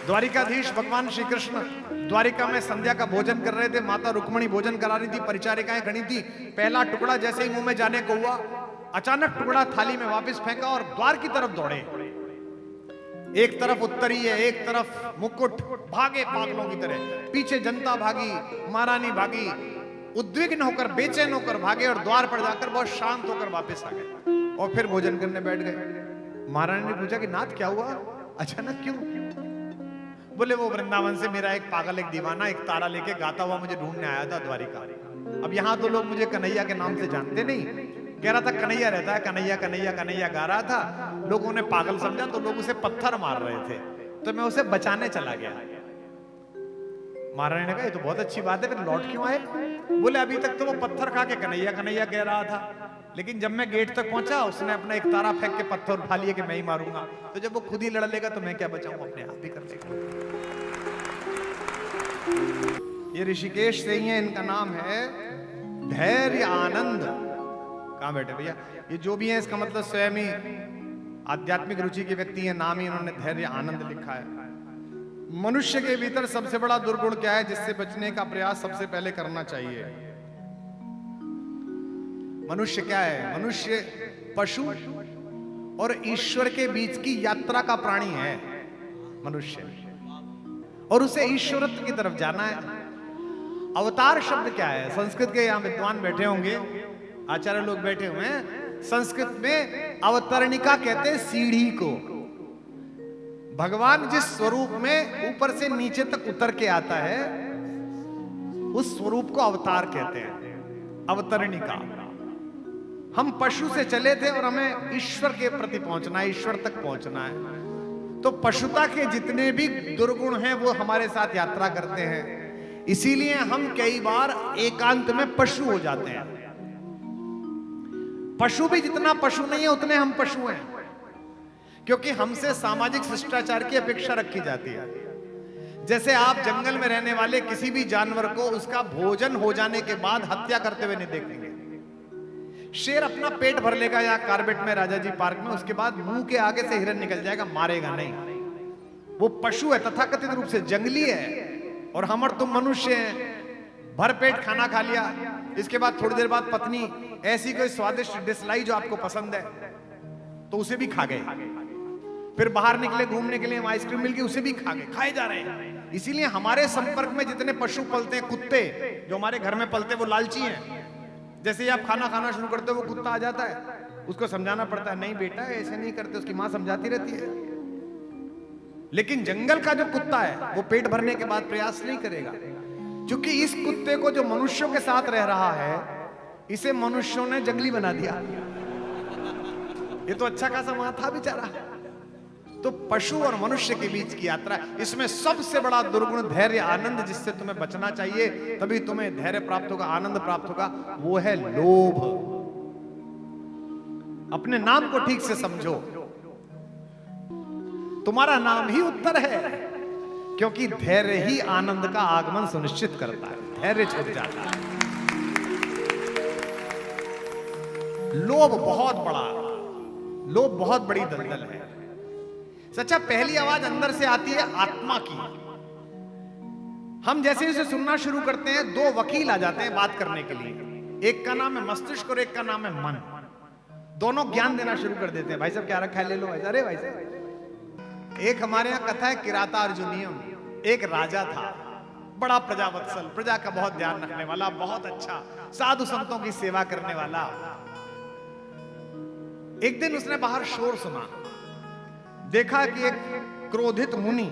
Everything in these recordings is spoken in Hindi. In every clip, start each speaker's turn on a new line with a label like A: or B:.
A: द्वारिकाधीश भगवान श्री कृष्ण द्वारिका में संध्या का भोजन कर रहे थे। माता रुक्मणी भोजन करा रही थी, परिचारिकाएं खड़ी थी। पहला टुकड़ा जैसे ही मुंह में जाने को हुआ, अचानक टुकड़ा थाली में वापस फेंका और द्वार की तरफ दौड़े। एक तरफ उत्तरी है, एक तरफ मुकुट, भागे पागलों की तरह। पीछे जनता भागी, महारानी भागी, उद्विग्न होकर, बेचैन होकर भागे और द्वार पर जाकर बहुत शांत होकर वापस आ गए और फिर भोजन करने बैठ गए। महारानी ने पूछा कि नाथ क्या हुआ, अचानक क्यों? बोले वो वृंदावन से मेरा एक पागल, एक दीवाना, एक तारा लेके गाता हुआ मुझे ढूंढने आया था द्वारिका। अब यहाँ तो लोग मुझे कन्हैया के नाम से जानते नहीं। कह रहा था कन्हैया रहता है, कन्हैया कन्हैया कन्हैया गा रहा था। लोगों ने पागल समझा तो लोग उसे पत्थर मार रहे थे, तो मैं उसे बचाने चला गया। महारानी ने कहा ये तो बहुत अच्छी बात है, फिर लौट क्यों आए? बोले अभी तक तो वो पत्थर खा के कन्हैया कन्हैया कह रहा था, लेकिन जब मैं गेट तक पहुंचा उसने अपना एक तारा फेंक के पत्थर उठा लिए कि मैं ही मारूंगा। तो जब वो खुद ही लड़ लेगा तो मैं क्या बचाऊंगा, अपने आप ही कर लेगा। ये ऋषिकेश से ही है, इनका नाम है धैर्य आनंद। कहां बैठे भैया? ये जो भी है इसका मतलब स्वयं ही आध्यात्मिक रुचि के व्यक्ति हैं, नाम ही इन्होंने धैर्य आनंद लिखा है। मनुष्य के भीतर सबसे बड़ा दुर्गुण क्या है जिससे बचने का प्रयास सबसे पहले करना चाहिए? मनुष्य क्या है? मनुष्य पशु और ईश्वर के बीच की यात्रा का प्राणी है मनुष्य, और उसे ईश्वरत्व की तरफ जाना है। अवतार शब्द क्या है? संस्कृत के यहां विद्वान बैठे होंगे, आचार्य लोग बैठे हुए हैं। संस्कृत में अवतरणिका कहते हैं सीढ़ी को। भगवान जिस स्वरूप में ऊपर से नीचे तक उतर के आता है उस स्वरूप को अवतार कहते हैं, अवतरणिका। हम पशु से चले थे और हमें ईश्वर के प्रति पहुंचना है, ईश्वर तक पहुंचना है। तो पशुता के जितने भी दुर्गुण हैं वो हमारे साथ यात्रा करते हैं। इसीलिए हम कई बार एकांत में पशु हो जाते हैं। पशु भी जितना पशु नहीं है उतने हम पशु हैं, क्योंकि हमसे सामाजिक शिष्टाचार की अपेक्षा रखी जाती है। जैसे आप जंगल में रहने वाले किसी भी जानवर को उसका भोजन हो जाने के बाद हत्या करते हुए नहीं देखेंगे। शेर अपना पेट भर लेगा या कार्बेट में राजा जी पार्क में, उसके बाद मुंह के आगे से हिरन निकल जाएगा, मारेगा नहीं। वो पशु है, तथाकथित रूप से जंगली है। और हम और तुम मनुष्य हैं, भर पेट खाना खा लिया, इसके बाद थोड़ी देर बाद पत्नी ऐसी कोई स्वादिष्ट डिश लाई जो आपको पसंद है तो उसे भी खा गए। फिर बाहर निकले घूमने के लिए, आइसक्रीम मिल गई, उसे भी खा गए, खाए जा रहे हैं। इसीलिए हमारे संपर्क में जितने पशु पलते हैं, कुत्ते जो हमारे घर में पलते हैं वो लालची हैं। जैसे ही आप खाना खाना शुरू करते हो वो कुत्ता आ जाता है, उसको समझाना पड़ता है, नहीं बेटा ऐसे नहीं करते, उसकी मां समझाती रहती है। लेकिन जंगल का जो कुत्ता है वो पेट भरने के बाद प्रयास नहीं करेगा, क्योंकि इस कुत्ते को जो मनुष्यों के साथ रह रहा है इसे मनुष्यों ने जंगली बना दिया। ये तो अच्छा खासा वहां था बेचारा। तो पशु और मनुष्य के बीच की यात्रा, इसमें सबसे बड़ा दुर्गुण धैर्य आनंद, जिससे तुम्हें बचना चाहिए, तभी तुम्हें धैर्य प्राप्त होगा, आनंद प्राप्त होगा, वो है लोभ। अपने नाम को ठीक से समझो, तुम्हारा नाम ही उत्तर है, क्योंकि धैर्य ही आनंद का आगमन सुनिश्चित करता है। धैर्य छूट जाता है। लोभ बहुत बड़ी दलदल है। सच्चा पहली आवाज अंदर से आती है आत्मा की। हम जैसे उसे सुनना शुरू करते हैं, दो वकील आ जाते हैं बात करने के लिए। एक का नाम है मस्तिष्क और एक का नाम है मन। दोनों ज्ञान देना शुरू कर देते हैं। भाई साहब क्या रखा है, ले लो। अरे भाई साहब, एक हमारे यहां कथा है किराता अर्जुनियम। एक राजा था, बड़ा प्रजावत्सल, प्रजा का बहुत ध्यान रखने वाला, बहुत अच्छा, साधु संतों की सेवा करने वाला। एक दिन उसने बाहर शोर सुना, देखा कि एक क्रोधित मुनि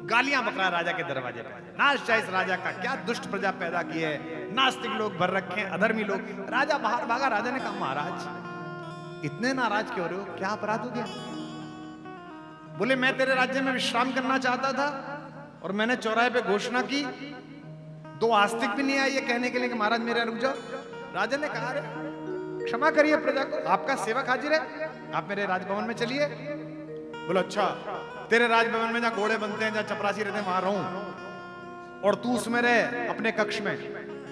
A: गालियां बक रहा है राजा के दरवाजे पर। नाश जाए इस राजा का, क्या दुष्ट प्रजा पैदा की है, नास्तिक लोग भर रखे हैं, अधर्मी लोग। राजा बाहर भागा। राजा ने कहा महाराज इतने नाराज क्यों रहे हो, क्या अपराध हो गया? बोले मैं तेरे राज्य में विश्राम करना चाहता था और मैंने चौराहे पे घोषणा की, दो आस्तिक भी नहीं आए ये कहने के लिए कि महाराज मेरा रुक जाओ। राजा ने कहा अरे क्षमा करिए प्रजा को, आपका सेवक हाजिर है, आप मेरे राजभवन में चलिए। बोलो अच्छा, तेरे राजभवन में जहां घोड़े बनते हैं, जहां चपरासी रहते हैं, वहां रहूं और तू उसमें रहे अपने कक्ष में?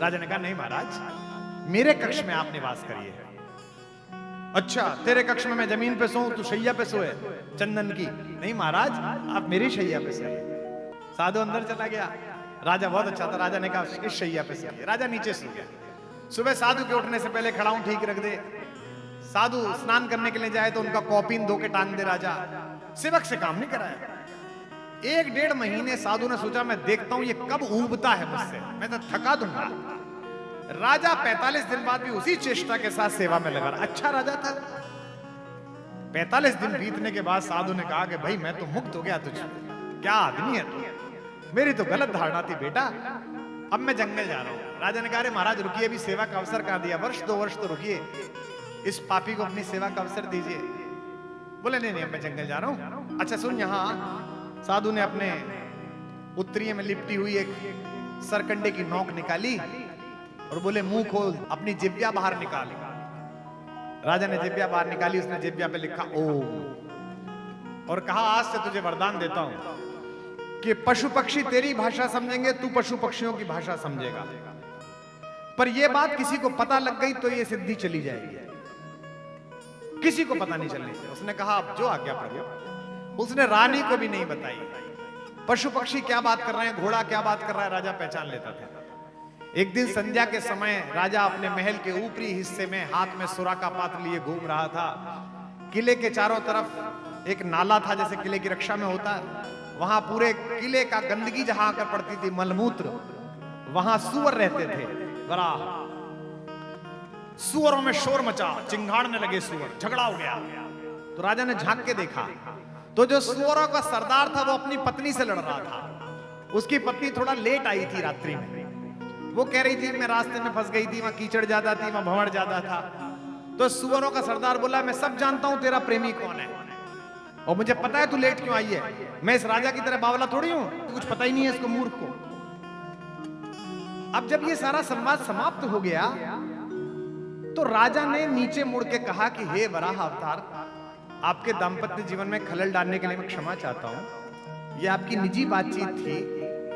A: राजा ने कहा नहीं महाराज, मेरे कक्ष में आप निवास करिए। अच्छा, तेरे कक्ष में मैं जमीन पे सोऊं, तू शैया पे सोए चंदन की? नहीं महाराज, आप मेरी शैया पे सोइए। साधु अंदर चला गया। राजा बहुत अच्छा था, राजा ने कहा इस शैया पे सोइए। राजा नीचे सो गया। सुबह साधु के उठने से पहले खड़ा हूं, ठीक रख दे। साधु स्नान करने के लिए जाए तो उनका कॉपिन धो के टांग दे राजा। सेवक से काम नहीं कराया। 1-1.5 महीने साधु ने सोचा मैं देखता हूं ये कब ऊबता है मुझसे, मैं तो थका दूंगा। राजा 45 दिन बाद भी उसी चेष्टा के साथ सेवा में लगा। अच्छा राजा था। 45 दिन बीतने के बाद साधु ने कहा कि भाई मैं तो मुक्त हो गया तुझसे, क्या आदमी है तू, मेरी तो गलत धारणा थी बेटा, अब मैं जंगल जा रहा हूं। राजा ने कहा अरे महाराज रुकिए, अभी सेवा का अवसर कहां दिया, 1-2 वर्ष तो रुकिए, इस पापी को अपनी सेवा का अवसर दीजिए। बोले नहीं नहीं मैं जंगल जा रहा हूं। अच्छा सुन, यहां साधु ने अपने उत्तरीय में लिपटी हुई एक सरकंडे की नोक निकाली और बोले मुंह खोल, अपनी जिब्या बाहर निकाल। राजा ने जिब्या बाहर निकाली, उसने जिब्या पे लिखा ओम और कहा आज से तुझे वरदान देता हूं कि पशु पक्षी तेरी भाषा समझेंगे, तू पशु पक्षियों की भाषा समझेगा, पर यह बात किसी को पता लग गई तो यह सिद्धि चली जाएगी, किसी को पता नहीं चलनी चाहिए। उसने कहा अब जो आज्ञा प्रभु। उसने रानी को भी नहीं बताई। पशु पक्षी क्या बात कर रहे हैं, घोड़ा क्या बात कर रहा है, राजा पहचान लेता था। एक दिन संध्या के समय राजा अपने महल के ऊपरी हिस्से में हाथ में सुरा का पात्र लिए घूम रहा था। किले के चारों तरफ एक नाला था, जैसे किले की रक्षा में होता है। वहां पूरे किले का गंदगी जहां आकर पड़ती थी, मलमूत्र, वहां सुअर रहते थे। वराह सुअरों में शोर मचा, चिंगाड़ने लगे सुअर, झगड़ा हो गया। तो राजा ने झांक के देखा तो जो सुअरों का सरदार था वो अपनी पत्नी से लड़ रहा था। उसकी पत्नी थोड़ा लेट आई थी रात्रि में। वो कह रही थी मैं रास्ते में फंस गई थी, वहां कीचड़ ज्यादा थी, वहां भंवर ज्यादा था। तो सुअरों का सरदार बोला मैं सब जानता हूं तेरा प्रेमी कौन है और मुझे पता है तू लेट क्यों आई है। मैं इस राजा की तरह बावला थोड़ी हूं, कुछ पता ही नहीं है इसको, मूर्ख को। अब जब ये सारा संवाद समाप्त हो गया तो राजा ने नीचे मुड़ के कहा कि हे वराह अवतार, आपके दाम्पत्य जीवन में खलल डालने के लिए मैं क्षमा चाहता हूं। यह आपकी निजी बातचीत थी,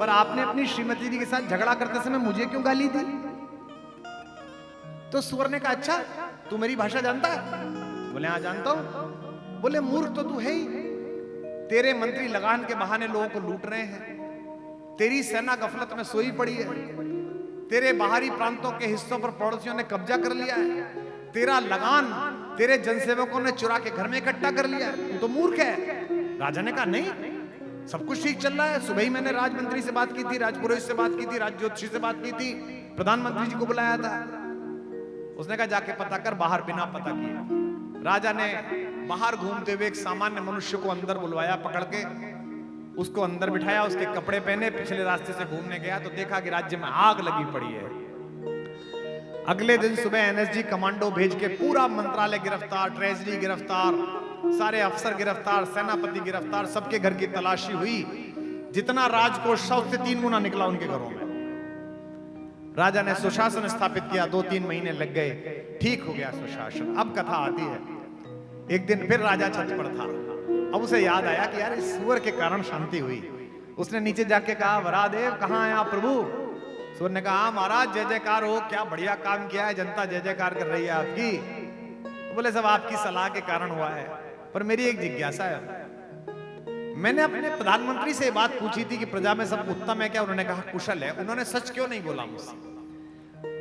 A: पर आपने अपनी श्रीमती जी के साथ झगड़ा करते समय मुझे क्यों गाली दी? तो सुअर ने कहा अच्छा तू मेरी भाषा जानता है? बोले हाँ जानता हूं। बोले मूर्ख तो तू है ही, तेरे मंत्री लगान के बहाने लोगों को लूट रहे हैं, तेरी सेना गफलत में सोई पड़ी है, तेरे बाहरी प्रांतों के हिस्सों पर पड़ोसियों ने कब्जा कर लिया है, तेरा लगान तेरे जनसेवकों ने चुरा के घर में इकट्ठा कर लिया है, तू तो मूर्ख है। राजा ने कहा नहीं सब कुछ ठीक चल रहा है, सुबह ही मैंने राजमंत्री से बात की थी, राजपुरोहित से बात की थी, राजज्योतिषी से बात की थी, प्रधानमंत्री जी को बुलाया था। उसने कहा जाके पता कर, बाहर बिना पता किए। राजा ने बाहर घूमते हुए एक सामान्य मनुष्य को अंदर बुलवाया, पकड़ के उसको अंदर बिठाया, उसके कपड़े पहने, पिछले रास्ते से घूमने गया तो देखा कि राज्य में आग लगी पड़ी है। अगले दिन सुबह एनएसजी कमांडो भेज के पूरा मंत्रालय गिरफ्तार, ट्रेजरी गिरफ्तार, सारे अफसर गिरफ्तार, सेनापति गिरफ्तार, सबके घर की तलाशी हुई। जितना राजकोष था उससे 3 गुना निकला उनके घरों में। राजा ने सुशासन स्थापित किया, 2-3 महीने लग गए, ठीक हो गया सुशासन। अब कथा आती है, एक दिन फिर राजा छत पर था। अब उसे याद आया कि यार इस सुअर के कारण शांति हुई। उसने नीचे जाके कहा वरादेव कहाँ हैं आप प्रभु? सुअर ने कहा महाराज जय जयकार हो, क्या बढ़िया काम किया है, जनता जय जयकार कर रही है आपकी। तो बोले सब आपकी सलाह के कारण हुआ है, पर मेरी एक जिज्ञासा है। मैंने अपने प्रधानमंत्री से बात पूछी थी कि प्रजा में सब उत्तम है क्या? उन्होंने कहा कुशल है। उन्होंने सच क्यों नहीं बोला मुझसे?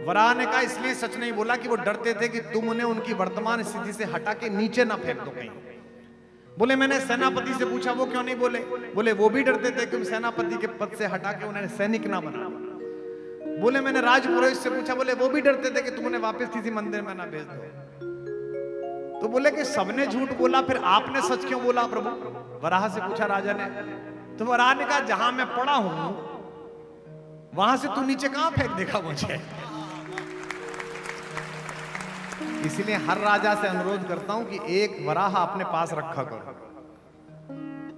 A: वराह ने कहा इसलिए सच नहीं बोला कि वो डरते थे कि तुम उन्हें उनकी वर्तमान स्थिति से हटा के नीचे ना फेंक दो कहीं। बोले मैंने सेनापति से पूछा वो क्यों नहीं बोले? बोले वो भी डरते थे कि सेनापति के पद से हटा के उन्हें सैनिक ना बना। बोले मैंने राजपुरोहित से पूछा, बोले वो भी डरते थे कि तुम उन्हें वापस किसी मंदिर में ना भेज दो। तो बोले कि सबने झूठ बोला, फिर आपने सच क्यों बोला प्रभु? वराह से पूछा राजा ने। तो वराह ने कहा जहां मैं पड़ा हूं वहां से तू नीचे कहां फेंक देगा मुझे? इसलिए हर राजा से अनुरोध करता हूं कि एक वराह अपने पास रखा करो,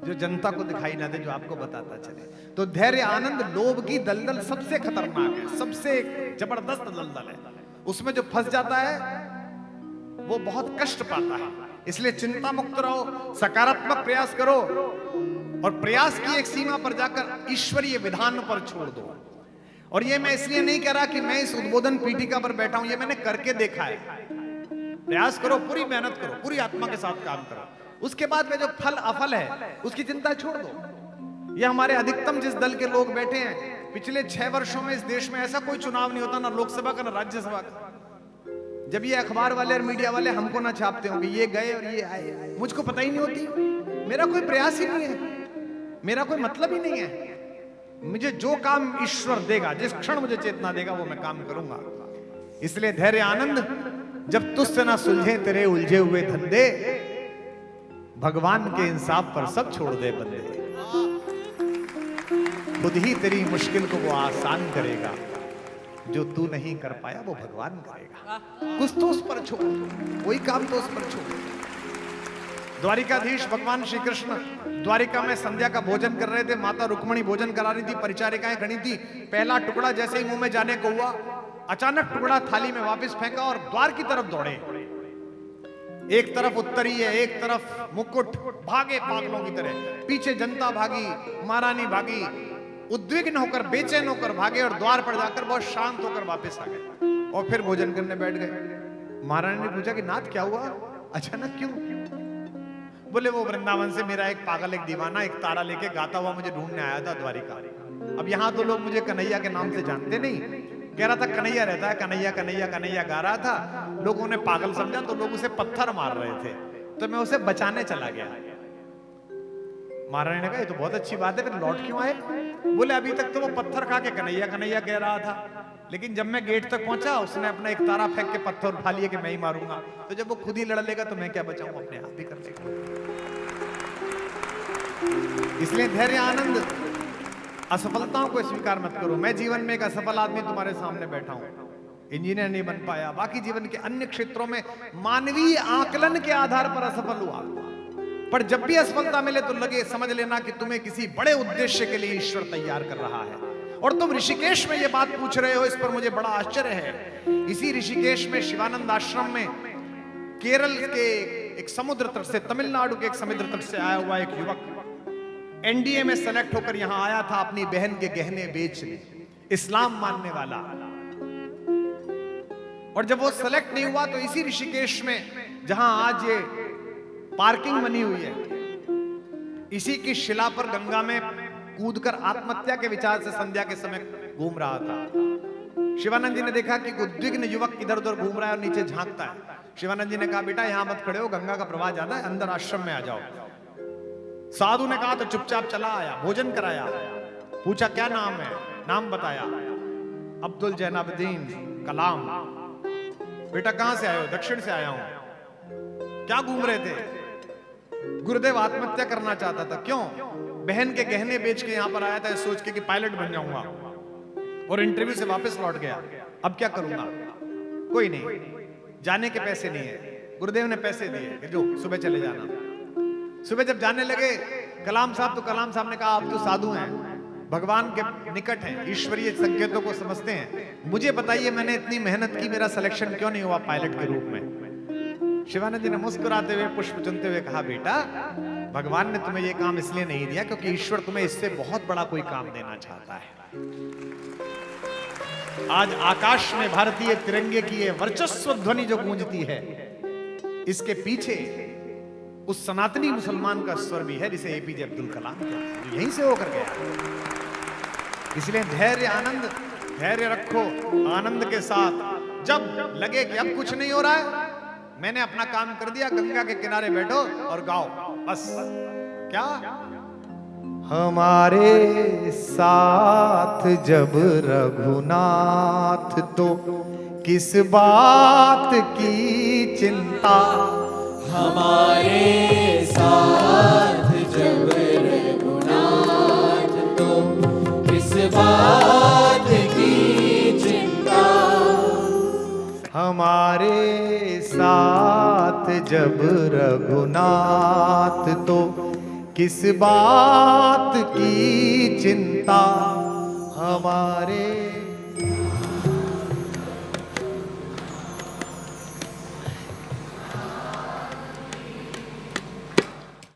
A: जो जनता को दिखाई ना दे, जो आपको बताता चले। तो धैर्य आनंद लोभ की दलदल सबसे खतरनाक है, सबसे जबरदस्त दलदल है। उसमें जो फंस जाता है वो बहुत कष्ट पाता है। इसलिए चिंता मुक्त रहो, सकारात्मक प्रयास करो और प्रयास की एक सीमा पर जाकर ईश्वरीय विधान पर छोड़ दो। और ये मैं इसलिए नहीं कह रहा कि मैं इस उद्बोधन पीठिका पर बैठा हूं, ये मैंने करके देखा है। प्रयास करो, पूरी मेहनत करो, पूरी आत्मा के साथ काम करो, उसके बाद में जो फल अफल है उसकी चिंता छोड़ दो। ये हमारे अधिकतम जिस दल के लोग बैठे हैं, पिछले 6 वर्षों में इस देश में ऐसा कोई चुनाव नहीं होता, ना लोकसभा का ना राज्यसभा का, जब ये अखबार वाले और मीडिया वाले हमको ना छापते हो कि ये गए और ये आए। मुझको पता ही नहीं होती, मेरा कोई प्रयास ही नहीं है, मेरा कोई मतलब ही नहीं है। मुझे जो काम ईश्वर देगा, जिस क्षण मुझे चेतना देगा, वो मैं काम करूंगा। इसलिए धैर्य आनंद, जब तुझसे ना सुलझे तेरे उलझे हुए धंधे, भगवान के इंसाफ पर सब छोड़ दे बंदे। खुद ही तेरी मुश्किल को वो आसान करेगा, जो तू नहीं कर पाया वो भगवान करेगा। कुछ तो उस पर छोड़, वही काम तो उस पर छोड़। द्वारिकाधीश भगवान श्री कृष्ण द्वारिका में संध्या का भोजन कर रहे थे, माता रुक्मणी भोजन करा रही थी, परिचारिकाएं खड़ी थी। पहला टुकड़ा जैसे ही मुंह में जाने को हुआ, अचानक टुकड़ा थाली में वापस फेंका और द्वार की तरफ दौड़े। एक तरफ उत्तरी है, एक तरफ मुकुट, भागे पागलों की तरह। पीछे जनता भागी, महारानी भागी, उद्विग्न होकर बेचैन होकर भागे और द्वार पर जाकर बहुत शांत होकर वापस आ गए और फिर भोजन करने बैठ गए। महारानी ने पूछा कि नाथ क्या हुआ, अचानक क्यों? बोले वो वृंदावन से मेरा एक पागल, एक दीवाना, एक तारा लेके गाता हुआ मुझे ढूंढने आया था द्वारिका। अब यहाँ तो लोग मुझे कन्हैया के नाम से जानते नहीं, कह रहा था कन्हैया रहता है, कन्हैया कन्हैया कन्हैया गा रहा था। लोगों ने पागल समझा तो लोग उसे पत्थर मार रहे थे, तो मैं उसे बचाने चला गया। महारानी ने कहा ये तो बहुत अच्छी बात है, फिर लौट क्यों आए? बोले अभी तक तो वो पत्थर खा के कन्हैया कन्हैया कह रहा था, लेकिन जब मैं गेट तक पहुंचा उसने अपना एक तारा फेंक के पत्थर उठा लिए कि मैं ही मारूंगा। तो जब वो खुद ही लड़ लेगा तो मैं क्या बचाऊं, अपने आप ही कर लेगा। इसलिए धैर्य आनंद, असफलताओं को स्वीकार मत करो। मैं जीवन में एक असफल आदमी तुम्हारे सामने बैठा हूं, इंजीनियर नहीं बन पाया, बाकी जीवन के अन्य क्षेत्रों में मानवीय आकलन के आधार पर असफल हुआ, पर जब भी असफलता मिले तो लगे समझ लेना कि तुम्हें किसी बड़े उद्देश्य के लिए ईश्वर तैयार कर रहा है। और तुम ऋषिकेश में ये बात पूछ रहे हो, इस पर मुझे बड़ा आश्चर्य है। इसी ऋषिकेश में शिवानंद आश्रम में केरल के एक समुद्र तट से, तमिलनाडु के एक समुद्र तट से आया हुआ एक युवक एनडीए में सेलेक्ट होकर यहां आया था अपनी बहन के गहने बेचने, इस्लाम मानने वाला। और जब वो सेलेक्ट नहीं हुआ तो इसी ऋषिकेश में, जहां आज ये पार्किंग बनी हुई है, इसी की शिला पर गंगा में कूदकर आत्महत्या के विचार से संध्या के समय घूम रहा था। शिवानंद जी ने देखा कि उद्विग्न युवक इधर उधर घूम रहा है और नीचे झांकता है। शिवानंद जी ने कहा बेटा यहां मत खड़े हो, गंगा का प्रवाह ज्यादा है, अंदर आश्रम में आ जाओ। साधु ने कहा तो चुपचाप चला आया, भोजन कराया, पूछा क्या नाम है, नाम बताया, अब्दुल जैनाबुद्दीन कलाम। बेटा कहां से आए हो? दक्षिण से आया हूं। क्या घूम रहे थे? गुरुदेव आत्महत्या करना चाहता था। क्यों? बहन के गहने बेच के यहां पर आया था सोच के कि पायलट बन जाऊंगा, और इंटरव्यू से वापस लौट गया। अब क्या करूंगा? कोई नहीं, जाने के पैसे नहीं है। गुरुदेव ने पैसे दिए कि जो सुबह चले जाना। सुबह जब जाने लगे कलाम साहब, तो कलाम साहब ने कहा आप तो साधु हैं, भगवान के निकट हैं, ईश्वरीय संकेतों को समझते हैं, मुझे बताइए मैंने इतनी मेहनत की, मेरा सिलेक्शन क्यों नहीं हुआ पायलट के रूप में? शिवानंद जी ने मुस्कुराते हुए, पुष्प चुनते हुए कहा बेटा भगवान ने तुम्हें यह काम इसलिए नहीं दिया क्योंकि ईश्वर तुम्हें इससे बहुत बड़ा कोई काम देना चाहता है। आज आकाश में भारतीय तिरंगे की ये वर्चस्व ध्वनि जो गूंजती है, इसके पीछे उस सनातनी मुसलमान का स्वर भी है जिसे एपीजे अब्दुल कलाम जो यहीं से होकर गया। इसलिए धैर्य आनंद, धैर्य रखो आनंद के साथ। जब लगे कि अब कुछ नहीं हो रहा है, मैंने अपना काम कर दिया, गंगा के किनारे बैठो और गाओ बस। क्या? हमारे साथ जब रघुनाथ तो किस बात की चिंता,
B: हमारे साथ जब रघुनाथ तो किस बात की चिंता,
A: हमारे साथ जब रघुनाथ तो किस बात की चिंता, हमारे